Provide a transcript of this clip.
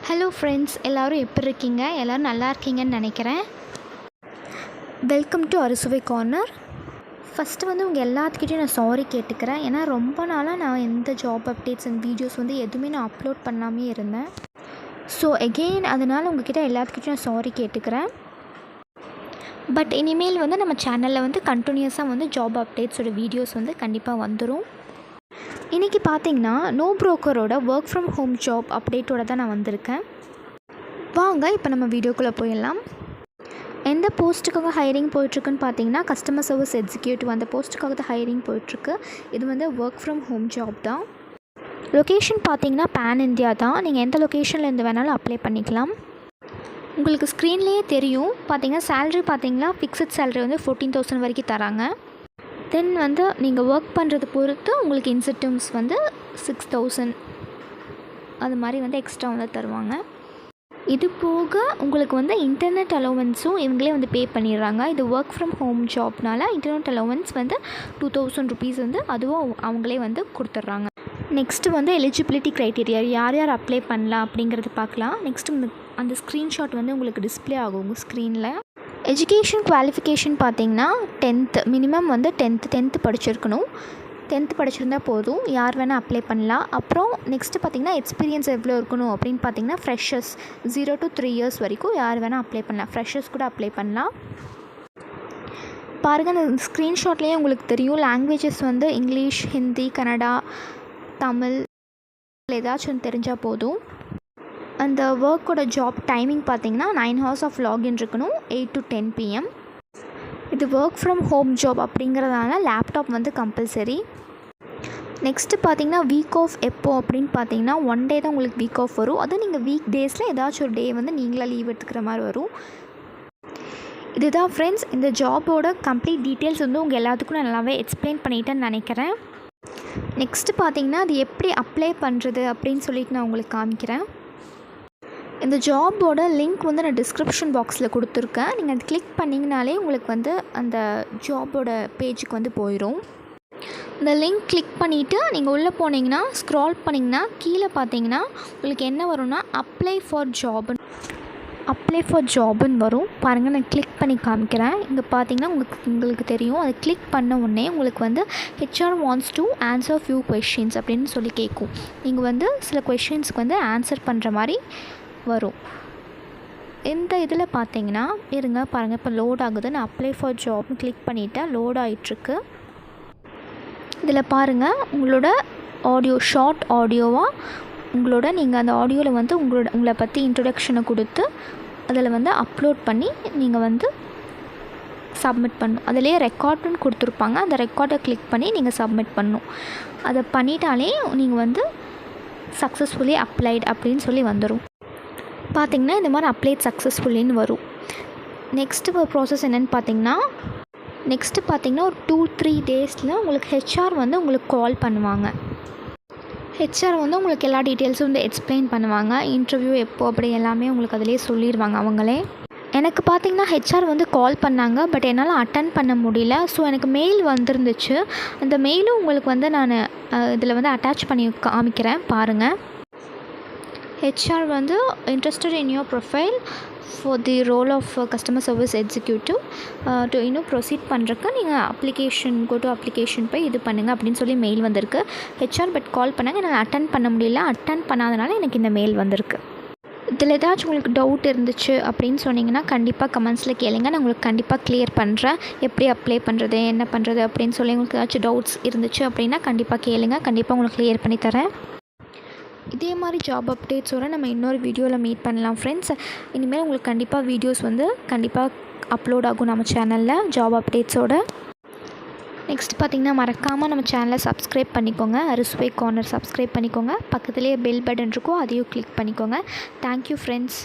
Hello friends, எல்லோரும் எப்படி இருக்கீங்க? எல்லோரும் நல்லா இருக்கீங்கன்னு நினைக்கிறேன். வெல்கம் டு அறுசுவை கார்னர். ஃபஸ்ட்டு உங்கள் எல்லாத்துக்கிட்டையும் நான் சாரி கேட்டுக்கிறேன். ஏன்னா ரொம்ப நாளாக நான் எந்த ஜாப் அப்டேட்ஸ் அண்ட் வீடியோஸ் எதுவுமே நான் அப்லோட் பண்ணாமே இருந்தேன். ஸோ எகெயின் அதனால் உங்கள்கிட்ட எல்லாத்துக்கிட்டையும் நான் சாரி கேட்டுக்கிறேன். பட் இனிமேல் நம்ம சேனலில் கண்டினியூஸாக ஜாப் அப்டேட்ஸோட வீடியோஸ் கண்டிப்பாக வந்துடும். இன்றைக்கி பார்த்தீங்கன்னா நோ ப்ரோக்கரோட ஒர்க் ஃப்ரம் ஹோம் ஜாப் அப்டேட்டோட தான் நான் வந்திருக்கேன். வாங்க இப்போ நம்ம வீடியோக்குள்ளே போயிடலாம். எந்த போஸ்ட்டுக்காக ஹையரிங் போயிட்டுருக்குன்னு பார்த்தீங்கன்னா கஸ்டமர் சர்வீஸ் எக்ஸிக்யூட்டிவ், அந்த போஸ்ட்டுக்காக தான் ஹையரிங் போயிட்டுருக்கு. இது ஒர்க் ஃப்ரம் ஹோம் ஜாப் தான். லொக்கேஷன் பார்த்தீங்கன்னா பேன் இந்தியா தான். நீங்கள் எந்த லொக்கேஷனில் இருந்து வேணாலும் அப்ளை பண்ணிக்கலாம். உங்களுக்கு ஸ்க்ரீன்லேயே தெரியும். பார்த்தீங்கன்னா சேலரி பார்த்தீங்கன்னா ஃபிக்ஸட் சேலரி 14,000 வரைக்கும் தராங்க. தென் நீங்கள் ஒர்க் பண்ணுறது பொறுத்து உங்களுக்கு இன்சென்டிவ்ஸ் 6,000 அது மாதிரி எக்ஸ்ட்ரா தருவாங்க. இது போக உங்களுக்கு இன்டர்நெட் அலோவன்ஸும் இவங்களே பே பண்ணிடுறாங்க. இது ஒர்க் ஃப்ரம் ஹோம் ஜாப்னால இன்டர்நெட் அலோவன்ஸ் 2,000 ருபீஸ் அதுவும் அவங்களே கொடுத்துட்றாங்க. நெக்ஸ்ட்டு எலிஜிபிலிட்டி க்ரைட்டீரியா யார் யார் அப்ளை பண்ணலாம் அப்படிங்கிறது பார்க்கலாம். நெக்ஸ்ட்டு அந்த ஸ்க்ரீன்ஷாட் உங்களுக்கு டிஸ்பிளே ஆகும் உங்கள் ஸ்க்ரீனில். எஜுகேஷன் குவாலிஃபிகேஷன் பார்த்தீங்கன்னா 10th மினிமம் 10th படிச்சிருக்கணும். 10th படிச்சிருந்தா போதும், யார் வேணால் அப்ளை பண்ணலாம். அப்புறம் நெக்ஸ்ட்டு பார்த்திங்கன்னா எக்ஸ்பீரியன்ஸ் எவ்வளோ இருக்கணும் அப்படின்னு பார்த்தீங்கன்னா ஃப்ரெஷர்ஸ் 0 to 3 years வரைக்கும் யார் வேணால் அப்ளை பண்ணலாம். ஃப்ரெஷர்ஸ் கூட அப்ளை பண்ணலாம். பாருங்கள், அந்த ஸ்க்ரீன்ஷாட்லேயே உங்களுக்கு தெரியும். லாங்குவேஜஸ் இங்கிலீஷ், ஹிந்தி, கன்னடா, தமிழ் ஏதாச்சும் தெரிஞ்சால் போதும். அந்த ஒர்க்கோட ஜாப் டைமிங் பார்த்திங்கன்னா 9 hours ஆஃப் லாகின் இருக்கணும், 8 to 10 PM. இது ஒர்க் ஃப்ரம் ஹோம் ஜாப் அப்படிங்கிறதுனால லேப்டாப் கம்பல்சரி. நெக்ஸ்ட்டு பார்த்திங்கன்னா வீக் ஆஃப் எப்போ அப்படின்னு பார்த்தீங்கன்னா 1 day தான் உங்களுக்கு வீக் ஆஃப் வரும். அதுவும் நீங்கள் வீக் டேஸில் ஏதாச்சும் ஒரு டே நீங்களாக லீவ் எடுத்துக்கிற மாதிரி வரும். இதுதான் ஃப்ரெண்ட்ஸ் இந்த ஜாபோட கம்ப்ளீட் டீட்டெயில்ஸ் உங்கள் எல்லாத்துக்கும் நான் நல்லாவே எக்ஸ்பிளைன் பண்ணிட்டேன்னு நினைக்கிறேன். நெக்ஸ்ட்டு பார்த்திங்கன்னா அது எப்படி அப்ளை பண்ணுறது அப்படின்னு சொல்லிட்டு நான் உங்களுக்கு காமிக்கிறேன். இந்த ஜாபோட லிங்க் நான் டிஸ்கிரிப்ஷன் பாக்ஸில் கொடுத்துருக்கேன். நீங்கள் அது கிளிக் பண்ணிங்கனாலே உங்களுக்கு அந்த ஜாபோட பேஜுக்கு போயிடும். இந்த லிங்க் கிளிக் பண்ணிவிட்டு நீங்கள் உள்ளே போனீங்கன்னா ஸ்க்ரால் பண்ணிங்கன்னா கீழே பார்த்தீங்கன்னா உங்களுக்கு என்ன வரும்னா அப்ளை ஃபார் ஜாப்னு வரும். பாருங்கள், நான் கிளிக் பண்ணி காமிக்கிறேன். இங்கே பார்த்தீங்கன்னா உங்களுக்கு தெரியும். அதை கிளிக் பண்ண உடனே உங்களுக்கு HR wants to answer few questions அப்படின்னு சொல்லி கேட்கும். நீங்கள் சில கொஷின்ஸ்க்கு ஆன்சர் பண்ணுற மாதிரி வரும். இந்த இதில் பார்த்தீங்கன்னா பாருங்கள், இப்போ லோட் ஆகுது. நான் அப்ளை ஃபார் ஜாப்னு கிளிக் பண்ணிவிட்டேன். லோட் ஆகிட்டுருக்கு. இதில் பாருங்கள், உங்களோட ஆடியோ ஷார்ட் ஆடியோவாக நீங்கள் அந்த ஆடியோவில் உங்களை பற்றி இன்ட்ரொடக்ஷனை கொடுத்து அதில் அப்லோட் பண்ணி நீங்கள் சப்மிட் பண்ணணும். அதிலே ரெக்கார்டுன்னு கொடுத்துருப்பாங்க. அந்த ரெக்கார்டை கிளிக் பண்ணி நீங்கள் சப்மிட் பண்ணணும். அதை பண்ணிட்டாலே நீங்கள் சக்ஸஸ்ஃபுல்லி அப்ளைட் அப்படின்னு சொல்லி வந்துடும். பார்த்திங்கன்னா இந்த மாதிரி அப்ளைட் சக்ஸஸ்ஃபுல்லின்னு வரும். நெக்ஸ்ட்டு ப்ராசஸ் என்னென்னு பார்த்தீங்கன்னா ஒரு 2-3 days உங்களுக்கு HR உங்களுக்கு கால் பண்ணுவாங்க. HR உங்களுக்கு எல்லா டீட்டெயில்ஸும் எக்ஸ்பிளைன் பண்ணுவாங்க. இன்டர்வியூ எப்போ அப்படி எல்லாமே உங்களுக்கு அதிலே சொல்லிடுவாங்க அவங்களே. எனக்கு பார்த்திங்கன்னா HR கால் பண்ணாங்க. பட் என்னால் அட்டன் பண்ண முடியல. ஸோ எனக்கு மெயில் வந்துருந்துச்சு. அந்த மெயிலும் உங்களுக்கு நான் இதில் அட்டாச் பண்ணி காமிக்கிறேன் பாருங்கள். HR interested in your profile for the role of customer service executive to proceed பண்ணுறக்கு நீங்கள் go to application போய் இது பண்ணுங்கள் அப்படின்னு சொல்லி மெயில் வந்திருக்கு. HR பட் கால் பண்ணாங்க. என்னால் அட்டன் பண்ண முடியல. அட்டன் பண்ணாதனால எனக்கு இந்த மெயில் வந்திருக்கு. இதில் ஏதாச்சும் உங்களுக்கு டவுட் இருந்துச்சு அப்படின்னு சொன்னிங்கன்னா கண்டிப்பாக கமெண்ட்ஸில் கேளுங்க. நான் உங்களுக்கு கண்டிப்பாக கிளியர் பண்ணுறேன். எப்படி அப்ளை பண்ணுறது, என்ன பண்ணுறது அப்படின்னு சொல்லி உங்களுக்கு ஏதாச்சும் டவுட்ஸ் இருந்துச்சு அப்படின்னா கண்டிப்பாக கேளுங்க. கண்டிப்பாக உங்களுக்கு கிளியர் பண்ணி தரேன். இதே மாதிரி ஜாப் அப்டேட்ஸோடு நம்ம இன்னொரு வீடியோவில் மீட் பண்ணலாம் ஃப்ரெண்ட்ஸ். இனிமேல் உங்களுக்கு கண்டிப்பாக வீடியோஸ் கண்டிப்பாக அப்லோட் ஆகும் நம்ம சேனலில் ஜாப் அப்டேட்ஸோடு. நெக்ஸ்ட் பார்த்திங்கன்னா மறக்காமல் நம்ம சேனலை சப்ஸ்கிரைப் பண்ணிக்கோங்க. அறுசுவை கார்னர் சப்ஸ்கிரைப் பண்ணிக்கோங்க. பக்கத்துலேயே பெல் பட்டன் இருக்கும், அதையும் கிளிக் பண்ணிக்கோங்க. Thank you friends.